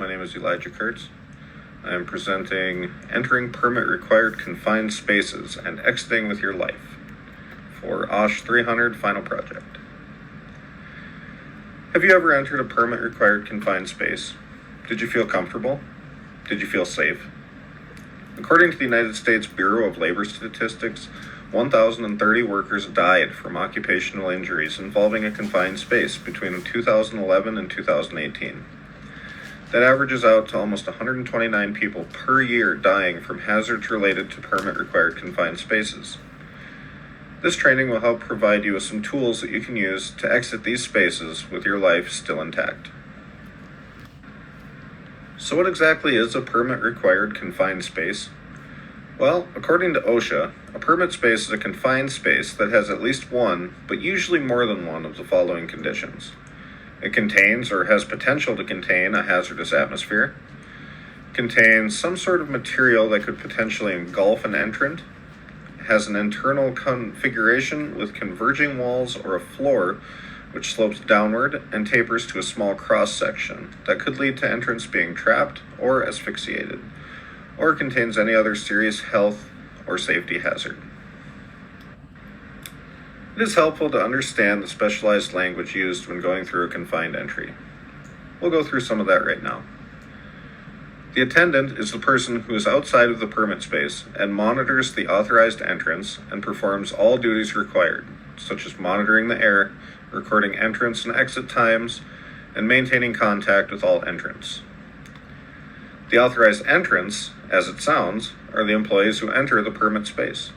My name is EliJah Kurtz. I am presenting Entering Permit Required Confined Spaces and Exiting with Your Life for OSH 300 Final Project. Have you ever entered a permit required confined space? Did you feel comfortable? Did you feel safe? According to the United States Bureau of Labor Statistics, 1,030 workers died from occupational injuries involving a confined space between 2011 and 2018. That averages out to almost 129 people per year dying from hazards related to permit-required confined spaces. This training will help provide you with some tools that you can use to exit these spaces with your life still intact. So what exactly is a permit-required confined space? Well, according to OSHA, a permit space is a confined space that has at least one, but usually more than one, of the following conditions. It contains or has potential to contain a hazardous atmosphere, contains some sort of material that could potentially engulf an entrant, has an internal configuration with converging walls or a floor which slopes downward and tapers to a small cross-section that could lead to entrants being trapped or asphyxiated, or contains any other serious health or safety hazard. It is helpful to understand the specialized language used when going through a confined entry. We'll go through some of that right now. The attendant is the person who is outside of the permit space and monitors the authorized entrance and performs all duties required, such as monitoring the air, recording entrance and exit times, and maintaining contact with all entrants. The authorized entrants, as it sounds, are the employees who enter the permit space.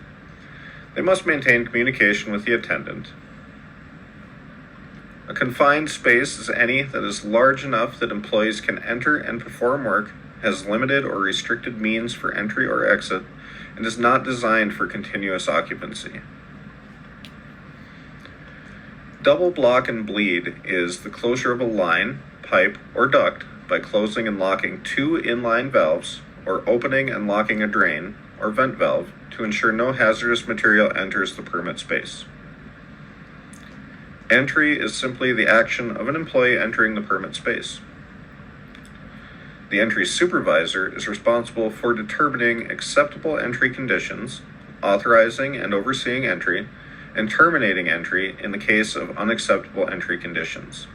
They must maintain communication with the attendant. A confined space is any that is large enough that employees can enter and perform work, has limited or restricted means for entry or exit, and is not designed for continuous occupancy. Double block and bleed is the closure of a line, pipe, or duct by closing and locking two inline valves, or opening and locking a drain, or vent valve, to ensure no hazardous material enters the permit space. Entry is simply the action of an employee entering the permit space. The entry supervisor is responsible for determining acceptable entry conditions, authorizing and overseeing entry, and terminating entry in the case of unacceptable entry conditions.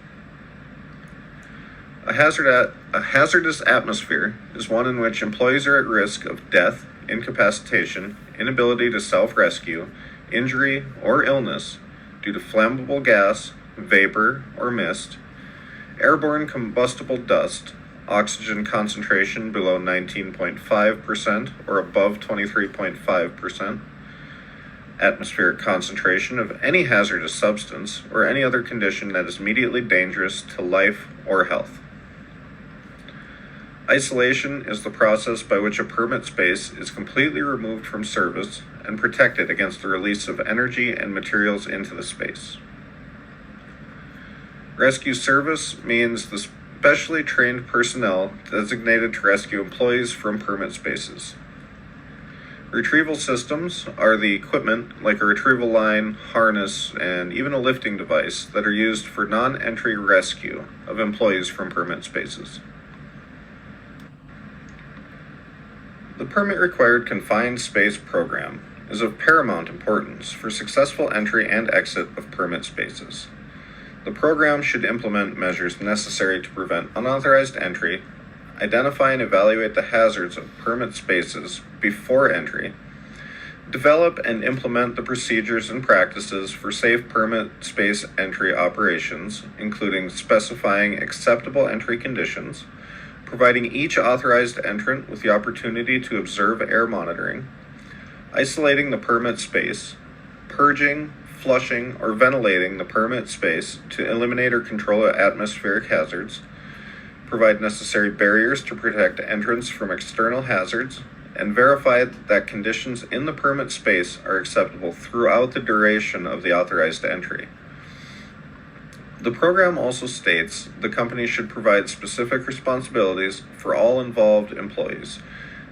A hazardous atmosphere is one in which employees are at risk of death, incapacitation, inability to self-rescue, injury, or illness due to flammable gas, vapor, or mist, airborne combustible dust, oxygen concentration below 19.5% or above 23.5%, atmospheric concentration of any hazardous substance, or any other condition that is immediately dangerous to life or health. Isolation is the process by which a permit space is completely removed from service and protected against the release of energy and materials into the space. Rescue service means the specially trained personnel designated to rescue employees from permit spaces. Retrieval systems are the equipment like a retrieval line, harness, and even a lifting device that are used for non-entry rescue of employees from permit spaces. The permit-required confined space program is of paramount importance for successful entry and exit of permit spaces. The program should implement measures necessary to prevent unauthorized entry, identify and evaluate the hazards of permit spaces before entry, develop and implement the procedures and practices for safe permit space entry operations, including specifying acceptable entry conditions, providing each authorized entrant with the opportunity to observe air monitoring, isolating the permit space, purging, flushing, or ventilating the permit space to eliminate or control atmospheric hazards, provide necessary barriers to protect entrants from external hazards, and verify that conditions in the permit space are acceptable throughout the duration of the authorized entry. The program also states the company should provide specific responsibilities for all involved employees,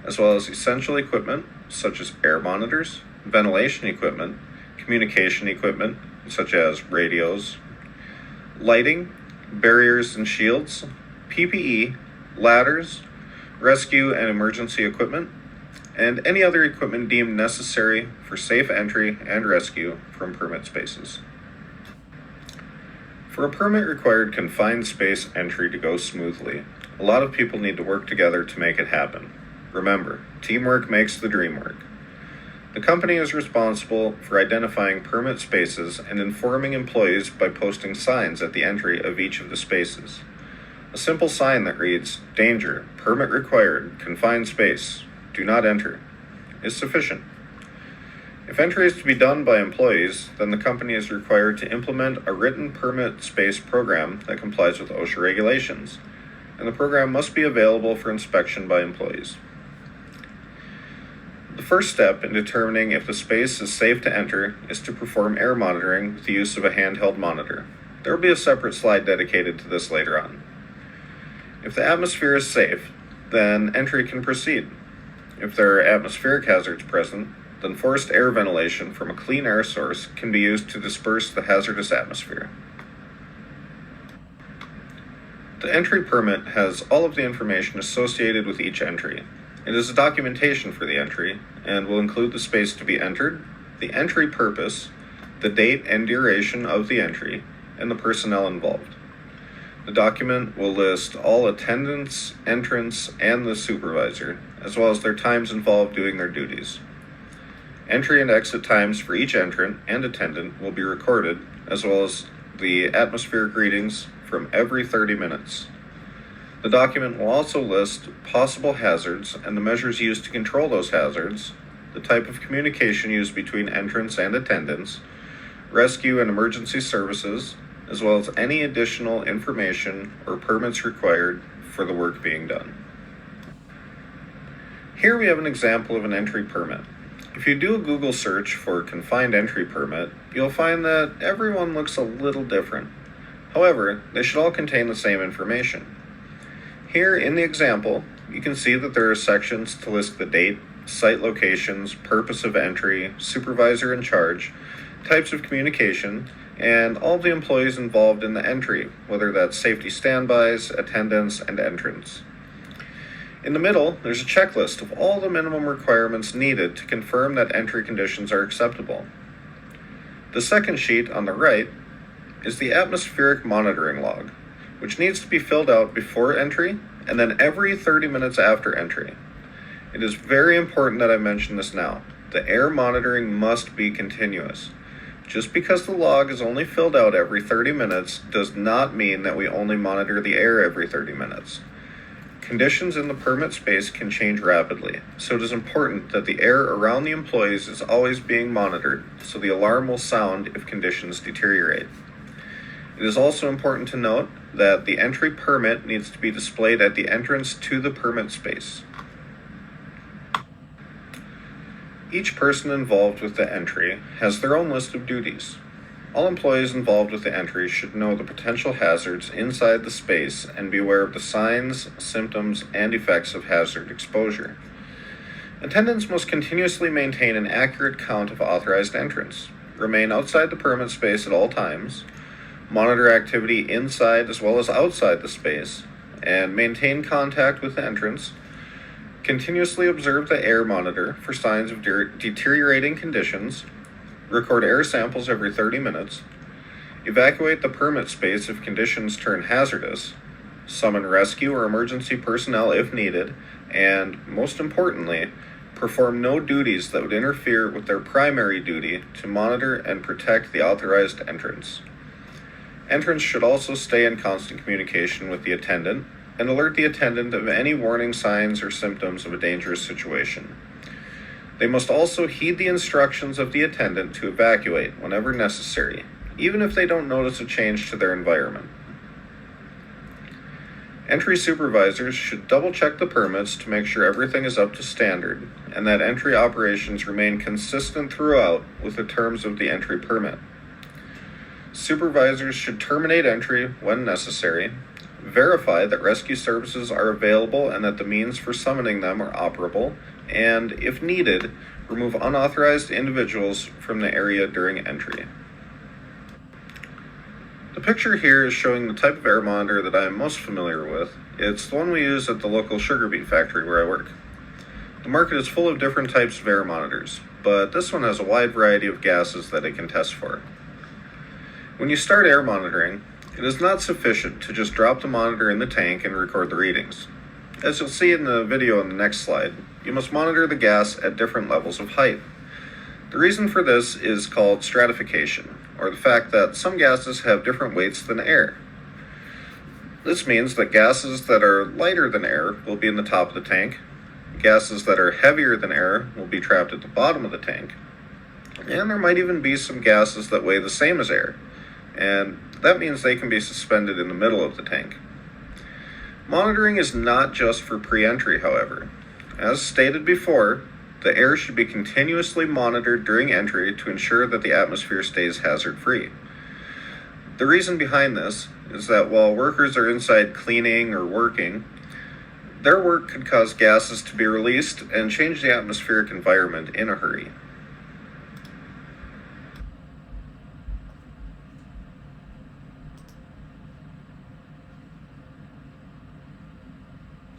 as well as essential equipment such as air monitors, ventilation equipment, communication equipment such as radios, lighting, barriers and shields, PPE, ladders, rescue and emergency equipment, and any other equipment deemed necessary for safe entry and rescue from permit spaces. For a permit-required confined space entry to go smoothly, a lot of people need to work together to make it happen. Remember, teamwork makes the dream work. The company is responsible for identifying permit spaces and informing employees by posting signs at the entry of each of the spaces. A simple sign that reads, "Danger, permit required, confined space, do not enter," is sufficient. If entry is to be done by employees, then the company is required to implement a written permit space program that complies with OSHA regulations, and the program must be available for inspection by employees. The first step in determining if the space is safe to enter is to perform air monitoring with the use of a handheld monitor. There will be a separate slide dedicated to this later on. If the atmosphere is safe, then entry can proceed. If there are atmospheric hazards present, then forced air ventilation from a clean air source can be used to disperse the hazardous atmosphere. The entry permit has all of the information associated with each entry. It is a documentation for the entry and will include the space to be entered, the entry purpose, the date and duration of the entry, and the personnel involved. The document will list all attendants, entrants, and the supervisor, as well as their times involved doing their duties. Entry and exit times for each entrant and attendant will be recorded, as well as the atmospheric readings from every 30 minutes. The document will also list possible hazards and the measures used to control those hazards, the type of communication used between entrants and attendants, rescue and emergency services, as well as any additional information or permits required for the work being done. Here we have an example of an entry permit. If you do a Google search for confined entry permit, you'll find that everyone looks a little different. However, they should all contain the same information. Here in the example, you can see that there are sections to list the date, site locations, purpose of entry, supervisor in charge, types of communication, and all the employees involved in the entry, whether that's safety standbys, attendants, and entrants. In the middle, there's a checklist of all the minimum requirements needed to confirm that entry conditions are acceptable. The second sheet on the right is the atmospheric monitoring log, which needs to be filled out before entry and then every 30 minutes after entry. It is very important that I mention this now. The air monitoring must be continuous. Just because the log is only filled out every 30 minutes does not mean that we only monitor the air every 30 minutes. Conditions in the permit space can change rapidly, so it is important that the air around the employees is always being monitored so the alarm will sound if conditions deteriorate. It is also important to note that the entry permit needs to be displayed at the entrance to the permit space. Each person involved with the entry has their own list of duties. All employees involved with the entry should know the potential hazards inside the space and be aware of the signs, symptoms, and effects of hazard exposure. Attendants must continuously maintain an accurate count of authorized entrants, remain outside the permit space at all times, monitor activity inside as well as outside the space, and maintain contact with the entrants, continuously observe the air monitor for signs of deteriorating conditions, record air samples every 30 minutes, evacuate the permit space if conditions turn hazardous, summon rescue or emergency personnel if needed, and, most importantly, perform no duties that would interfere with their primary duty to monitor and protect the authorized entrants. Entrants should also stay in constant communication with the attendant and alert the attendant of any warning signs or symptoms of a dangerous situation. They must also heed the instructions of the attendant to evacuate whenever necessary, even if they don't notice a change to their environment. Entry supervisors should double-check the permits to make sure everything is up to standard and that entry operations remain consistent throughout with the terms of the entry permit. Supervisors should terminate entry when necessary, verify that rescue services are available and that the means for summoning them are operable, and, if needed, remove unauthorized individuals from the area during entry. The picture here is showing the type of air monitor that I am most familiar with, It's the one we use at the local sugar beet factory where I work. The market is full of different types of air monitors, but this one has a wide variety of gases that it can test for. When you start air monitoring, it is not sufficient to just drop the monitor in the tank and record the readings. As you'll see in the video on the next slide, you must monitor the gas at different levels of height. The reason for this is called stratification, or the fact that some gases have different weights than air. This means that gases that are lighter than air will be in the top of the tank, gases that are heavier than air will be trapped at the bottom of the tank, and there might even be some gases that weigh the same as air, and that means they can be suspended in the middle of the tank. Monitoring is not just for pre-entry, however. As stated before, the air should be continuously monitored during entry to ensure that the atmosphere stays hazard-free. The reason behind this is that while workers are inside cleaning or working, their work could cause gases to be released and change the atmospheric environment in a hurry.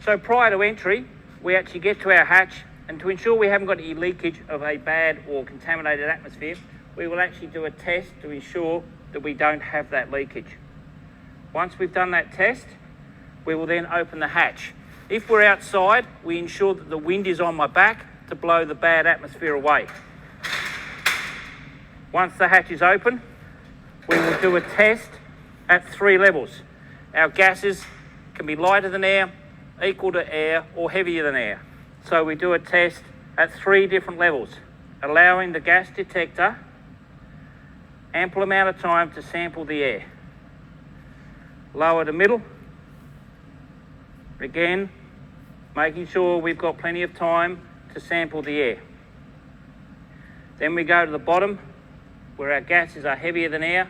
So prior to entry, we actually get to our hatch, and to ensure we haven't got any leakage of a bad or contaminated atmosphere, we will actually do a test to ensure that we don't have that leakage. Once we've done that test, we will then open the hatch. If we're outside, we ensure that the wind is on my back to blow the bad atmosphere away. Once the hatch is open, we will do a test at 3 levels. Our gases can be lighter than air, equal to air, or heavier than air. So we do a test at 3 different levels, allowing the gas detector ample amount of time to sample the air. Lower to middle. Again, making sure we've got plenty of time to sample the air. Then we go to the bottom, where our gases are heavier than air,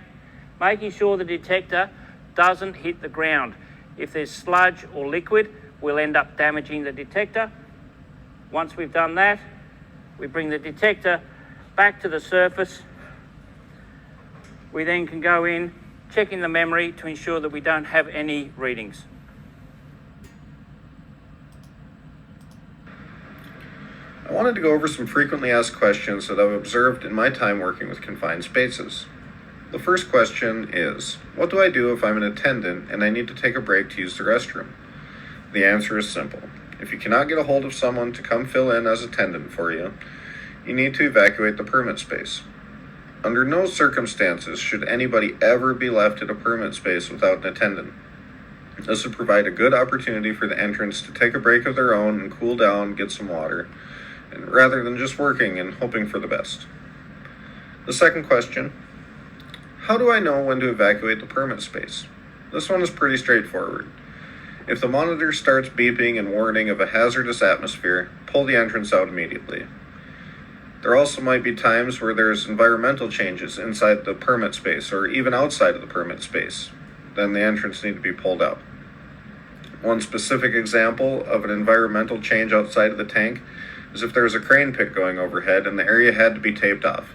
making sure the detector doesn't hit the ground. If there's sludge or liquid, we'll end up damaging the detector. Once we've done that, we bring the detector back to the surface. We then can go in, checking the memory to ensure that we don't have any readings. I wanted to go over some frequently asked questions that I've observed in my time working with confined spaces. The first question is, what do I do if I'm an attendant and I need to take a break to use the restroom? The answer is simple. If you cannot get a hold of someone to come fill in as attendant for you, you need to evacuate the permit space. Under no circumstances should anybody ever be left at a permit space without an attendant. This would provide a good opportunity for the entrants to take a break of their own and cool down, get some water, and rather than just working and hoping for the best. The second question, how do I know when to evacuate the permit space? This one is pretty straightforward. If the monitor starts beeping and warning of a hazardous atmosphere, pull the entrance out immediately. There also might be times where there's environmental changes inside the permit space or even outside of the permit space. Then the entrance need to be pulled out. One specific example of an environmental change outside of the tank is if there was a crane pit going overhead and the area had to be taped off.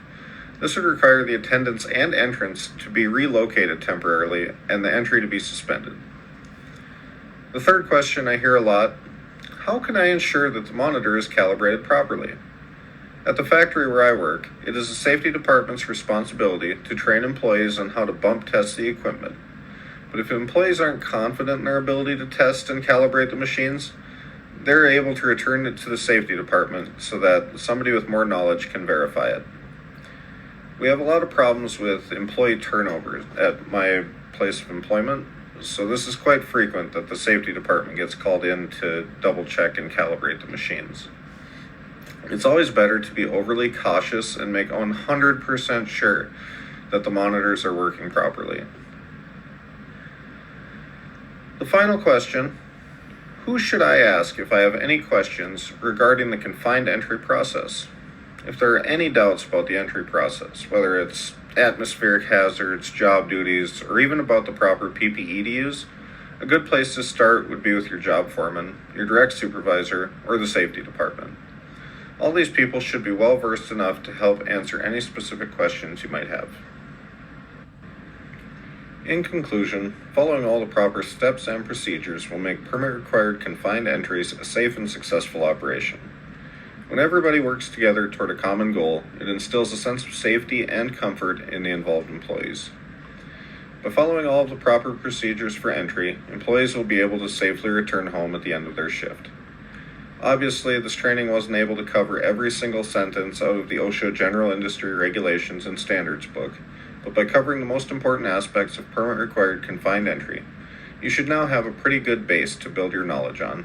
This would require the attendants and entrance to be relocated temporarily and the entry to be suspended. The third question I hear a lot, how can I ensure that the monitor is calibrated properly? At the factory where I work, it is the safety department's responsibility to train employees on how to bump test the equipment. But if employees aren't confident in their ability to test and calibrate the machines, they're able to return it to the safety department so that somebody with more knowledge can verify it. We have a lot of problems with employee turnover at my place of employment, so this is quite frequent that the safety department gets called in to double check and calibrate the machines. It's always better to be overly cautious and make 100% sure that the monitors are working properly. The final question, who should I ask if I have any questions regarding the confined entry process? If there are any doubts about the entry process, whether it's atmospheric hazards, job duties, or even about the proper PPE to use, a good place to start would be with your job foreman, your direct supervisor, or the safety department. All these people should be well versed enough to help answer any specific questions you might have. In conclusion, following all the proper steps and procedures will make permit-required confined entries a safe and successful operation. When everybody works together toward a common goal, it instills a sense of safety and comfort in the involved employees. By following all of the proper procedures for entry, employees will be able to safely return home at the end of their shift. Obviously, this training wasn't able to cover every single sentence out of the OSHA General Industry Regulations and Standards book, but by covering the most important aspects of permit-required confined entry, you should now have a pretty good base to build your knowledge on.